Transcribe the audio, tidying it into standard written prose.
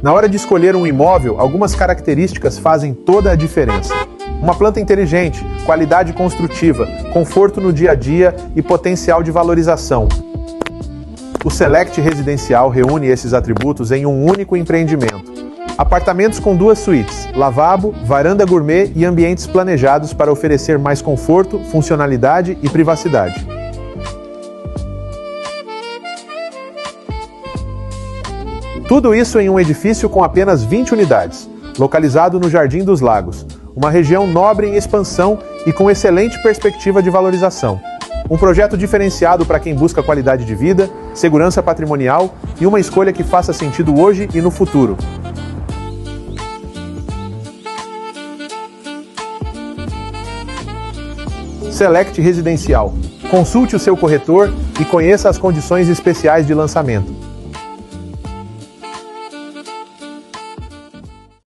Na hora de escolher um imóvel, algumas características fazem toda a diferença. Uma planta inteligente, qualidade construtiva, conforto no dia a dia e potencial de valorização. O Select Residencial reúne esses atributos em um único empreendimento. Apartamentos com 2 suítes, lavabo, varanda gourmet e ambientes planejados para oferecer mais conforto, funcionalidade e privacidade. Tudo isso em um edifício com apenas 20 unidades, localizado no Jardim dos Lagos, uma região nobre em expansão e com excelente perspectiva de valorização. Um projeto diferenciado para quem busca qualidade de vida, segurança patrimonial e uma escolha que faça sentido hoje e no futuro. Select Residencial. Consulte o seu corretor e conheça as condições especiais de lançamento.